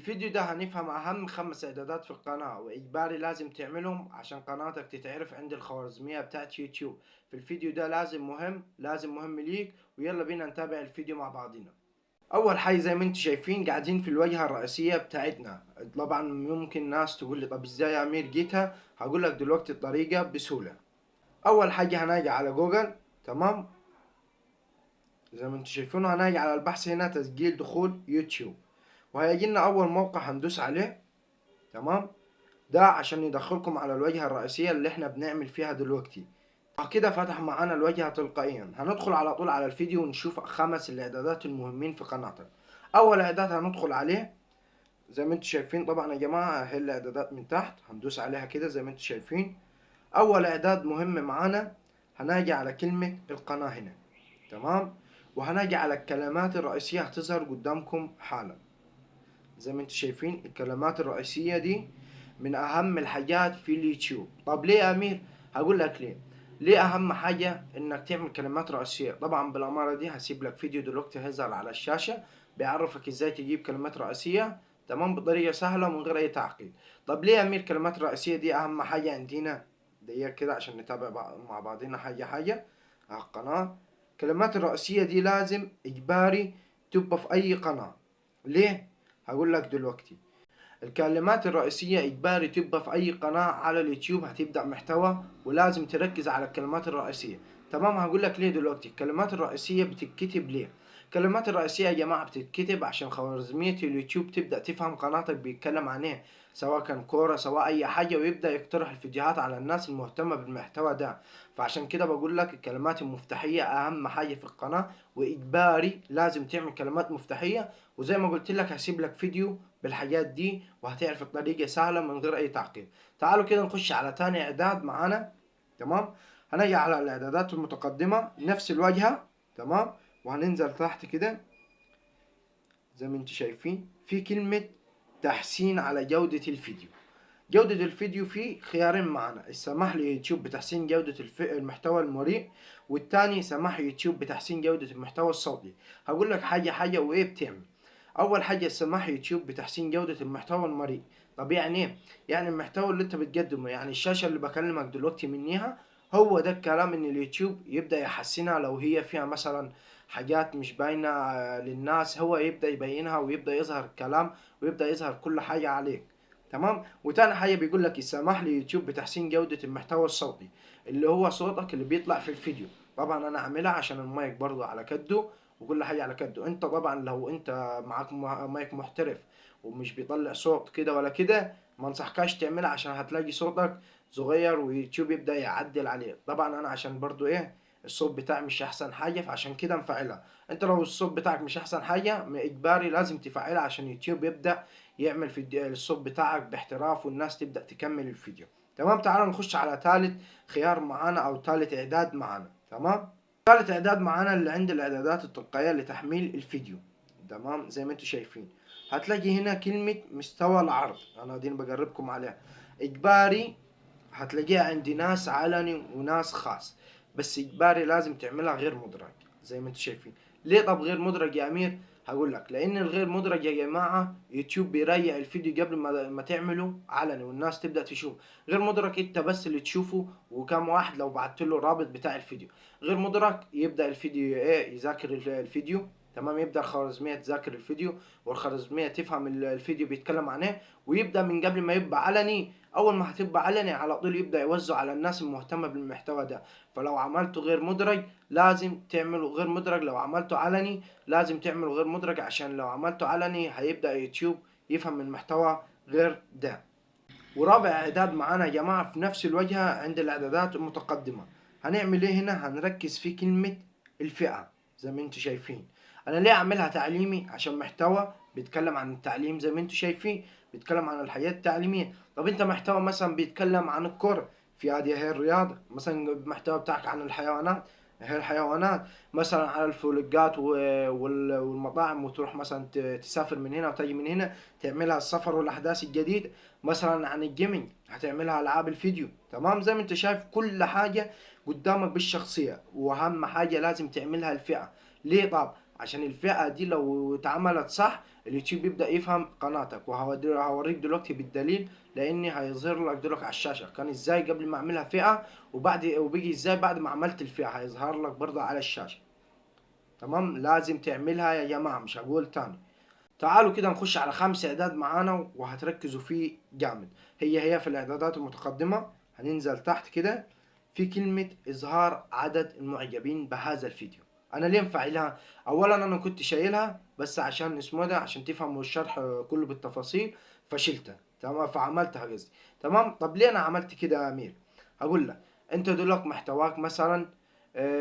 في الفيديو ده هنفهم أهم 5 إعدادات في القناة وإجباري لازم تعملهم عشان قناتك تتعرف عند الخوارزمية بتاعت يوتيوب. في الفيديو ده لازم مهم ليك، ويلا بينا نتابع الفيديو مع بعضنا. أول حاجة زي ما انتم شايفين قاعدين في الواجهة الرئيسية بتاعتنا. طبعا ممكن ناس تقول لي طب ازاي يا أمير جيتها؟ هقول لك دلوقتي الطريقة بسهولة. أول حاجة هنيجي على جوجل، تمام؟ زي ما انتم شايفين هنيجي على البحث هنا تسجيل دخول يوتيوب، وهيجي لنا أول موقع هندوس عليه، تمام؟ ده عشان يدخلكم على الواجهة الرئيسية اللي احنا بنعمل فيها دلوقتي. كده فتح معانا الواجهة تلقائيا. هندخل على طول على الفيديو ونشوف 5 الاعدادات المهمين في قناتك. اول اعداد هندخل عليه زي ما انتم شايفين. طبعا يا جماعة هي الاعدادات من تحت، هندوس عليها كده زي ما انتم شايفين. اول اعداد مهم معانا هناجي على كلمة القناة هنا، تمام؟ وهناجي على الكلمات الرئيسية هتظهر قدامكم حالا. زي ما انتم شايفين الكلمات الرئيسية دي من اهم الحاجات في اليوتيوب. طب ليه يا امير؟ هقول لك ليه. ليه اهم حاجة انك تعمل كلمات رئيسية؟ طبعا بالامارة دي هسيب لك فيديو دلوقتي هيظهر على الشاشة بيعرفك ازاي تجيب كلمات رئيسية، تمام، بطريقة سهلة ومن غير اي تعقيد. طب ليه يا امير كلمات رئيسية دي اهم حاجة عندنا؟ دقيقة كده عشان نتابع مع بعضنا حاجة حاجة على القناة. الكلمات الرئيسية دي لازم اجباري تبقى في اي قناة. ليه؟ هقول لك دلوقتي. الكلمات الرئيسية إجباري تبقى في أي قناة على اليوتيوب هتبدأ محتوى، ولازم تركز على الكلمات الرئيسية. تمام، هقول لك ليه دلوقتي. الكلمات الرئيسية بتتكتب ليه؟ الكلمات الرئيسية يا جماعة بتتكتب عشان خوارزمية اليوتيوب تبدأ تفهم قناتك بيتكلم عن ايه، سواء كان كورة سواء أي حاجة، ويبدأ يقترح الفيديوهات على الناس المهتمة بالمحتوى ده. فعشان كده بقول لك الكلمات المفتاحية أهم حاجة في القناة، وإجباري لازم تعمل كلمات مفتاحية. وزي ما قلت لك هسيب لك فيديو بالحاجات دي وهتعرف الطريقة سهلة من غير أي تعقيد. تعالوا كده نخش على تاني إعداد معانا، تمام؟ هنجي على الإعدادات المتقدمة نفس الواجهة، تمام؟ وهننزل تحت كده زي ما انتم شايفين في كلمة تحسين على جودة الفيديو. جودة الفيديو فيه خيارين معنا: السماح ليوتيوب بتحسين جودة المحتوى المرئي، والتاني سماح يوتيوب بتحسين جودة المحتوى الصوتي. هقول لك حاجة حاجة وإيه بتعمل. أول حاجة السماح يوتيوب بتحسين جودة المحتوى المرئي. طب يعني إيه؟ يعني المحتوى اللي أنت بتقدمه، يعني الشاشة اللي بكلمك دلوقتي منيها، هو ده الكلام إن اليوتيوب يبدأ يحسنها. لو هي فيها مثلا حاجات مش باينة للناس، هو يبدأ يبينها ويبدأ يظهر الكلام ويبدأ يظهر كل حاجة عليك، تمام. وتاني حاجه بيقول لك السماح ليوتيوب بتحسين جوده المحتوى الصوتي، اللي هو صوتك اللي بيطلع في الفيديو. طبعا انا عاملها عشان المايك برضو على كده وكل حاجه على كده. انت طبعا لو انت معاك مايك محترف ومش بيطلع صوت كده ولا كده، ما انصحكاش تعملها عشان هتلاقي صوتك صغير ويوتيوب يبدا يعدل عليه. طبعا انا عشان برضو ايه الصوت بتاعي مش احسن حاجه، فعشان كده مفعلها. انت لو الصوت بتاعك مش احسن حاجه اجباري لازم تفعلها عشان يوتيوب يبدا يعمل في الصوت بتاعك باحتراف والناس تبدأ تكمل الفيديو، تمام. تعالوا نخش على ثالث خيار معانا او ثالث اعداد معانا، تمام. ثالث اعداد معانا اللي عند الاعدادات التلقائية لتحميل الفيديو، تمام. زي ما انتم شايفين هتلاقي هنا كلمة مستوى العرض، انا دي بجربكم عليها. اجباري هتلاقيها عند ناس علني وناس خاص، بس اجباري لازم تعملها غير مدرج زي ما انتم شايفين. ليه طب غير مدرج يا امير؟ هقول لك. لان الغير مدرج يا جماعه يوتيوب بيريع الفيديو قبل ما تعمله علني والناس تبدا تشوف. غير مدرج انت بس اللي تشوفه وكم واحد لو بعت له الرابط بتاع الفيديو. غير مدرج يبدا الفيديو ايه يذاكر الفيديو، تمام. يبدا الخوارزميه تذاكر الفيديو والخوارزميه تفهم الفيديو بيتكلم عن ايه، ويبدا من قبل ما يبقى علني. اول ما هتبقى علني على طول يبدا يوزع على الناس المهتمه بالمحتوى ده. فلو عملته غير مدرج لازم تعمله غير مدرج، لو عملته علني لازم تعمله غير مدرج، عشان لو عملته علني هيبدا يوتيوب يفهم المحتوى غير ده. ورابع اعداد معانا يا جماعه في نفس الواجهه عند الاعدادات المتقدمه. هنعمل ايه هنا؟ هنركز في كلمه الفئه زي ما انتم شايفين. انا ليه اعملها تعليمي؟ عشان محتوى بيتكلم عن التعليم زي ما انتم شايفين، بيتكلم عن الحياه التعليميه. طب انت محتوى مثلا بيتكلم عن الكره، في هذه هي الرياضه. مثلا المحتوى بتاعك عن الحيوانات، هي الحيوانات. مثلا على الفلوجات والمطاعم، وتروح مثلا تسافر من هنا وتجي من هنا تعملها السفر والاحداث الجديده. مثلا عن الجيمنج هتعملها العاب الفيديو، تمام. زي ما انت شايف كل حاجه قدامك بالشخصيه، واهم حاجه لازم تعملها الفئه. ليه طب؟ عشان الفئة دي لو اتعملت صح اليوتيوب يبدأ يفهم قناتك، وهوريك دلوقتي بالدليل، لاني هيظهر لك دلوقتي على الشاشة كان ازاي قبل ما اعملها فئة، وبيجي ازاي بعد ما عملت الفئة هيظهر لك برضه على الشاشة. تمام، لازم تعملها يا جماعة، مش هقول تاني. تعالوا كده نخش على 5 اعداد معانا وهتركزوا فيه جامد. هي في الاعدادات المتقدمة هننزل تحت كده في كلمة اظهار عدد المعجبين بهذا الفيديو. انا ليه مفعلها؟ اولا انا كنت شايلها بس عشان اسمه ده، عشان تفهموا الشرح كله بالتفاصيل فشلتها، تمام، فعملتها قصدي. تمام، طب ليه انا عملت كده يا امير؟ هقول لك. انت دلوقتي محتواك مثلا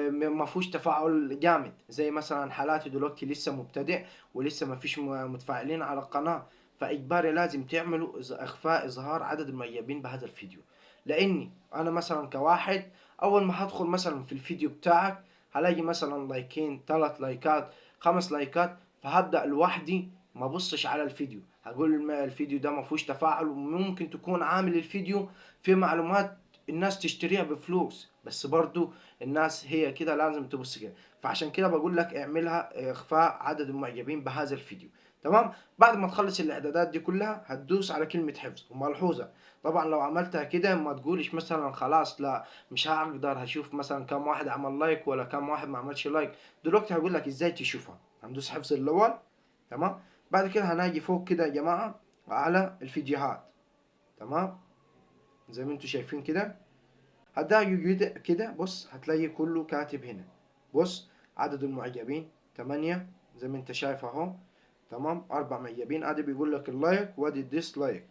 ما فيهوش تفاعل جامد، زي مثلا حالاتي دلوقتي لسه مبتدئ ولسه ما فيش متفاعلين على القناة، فإجباري لازم تعملوا إخفاء إظهار عدد المعجبين بهذا الفيديو. لأني أنا مثلا كواحد أول ما هدخل مثلا في الفيديو بتاعك هلاقي مثلا لايكين، 3 لايكات، 5 لايكات، فهبدأ لوحدي ما بصش على الفيديو، هقول الفيديو ده ما فيهوش تفاعل، وممكن تكون عامل الفيديو في معلومات الناس تشتريها بفلوس، بس برضو الناس هي كده لازم تبص كده. فعشان كده بقول لك اعملها اخفاء عدد المعجبين بهذا الفيديو. تمام، بعد ما تخلص الاعدادات دي كلها هتدوس على كلمة حفظ. وملحوظة طبعا لو عملتها كده ما تقولش مثلا خلاص لا مش هقدر هشوف مثلا كم واحد عمل لايك ولا كم واحد ما عملش لايك. دلوقتي هقول لك ازاي تشوفها. هندوس حفظ الاول. تمام، بعد كده هناجي فوق كده يا جماعة على الفيديوهات. تمام، زي ما انتم شايفين كده هتلاقي كده بص هتلاقي كله كاتب هنا. بص عدد المعجبين 8 زي ما انت شايف اهو. تمام، 4 معجبين، ادي بيقول لك اللايك وادي الديسلايك.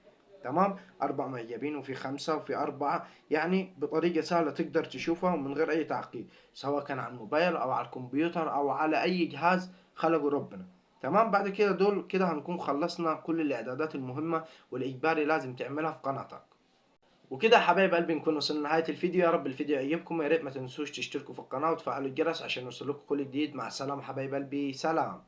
تمام، 4 معجبين وفي 5 وفي 4، يعني بطريقة سهلة تقدر تشوفها ومن غير أي تعقيد، سواء كان على الموبايل أو على الكمبيوتر أو على أي جهاز خلقه ربنا. تمام، بعد كده دول كده هنكون خلصنا كل الإعدادات المهمة والإجباري لازم تعملها في قناتك. وكده يا حبايب قلبي نكون وصلنا لنهاية الفيديو. يا رب الفيديو يعجبكم، يا ريت ما تنسوش تشتركوا في القناة وتفعلوا الجرس عشان يوصلكم كل جديد. مع السلامة حبايب قلبي، سلام.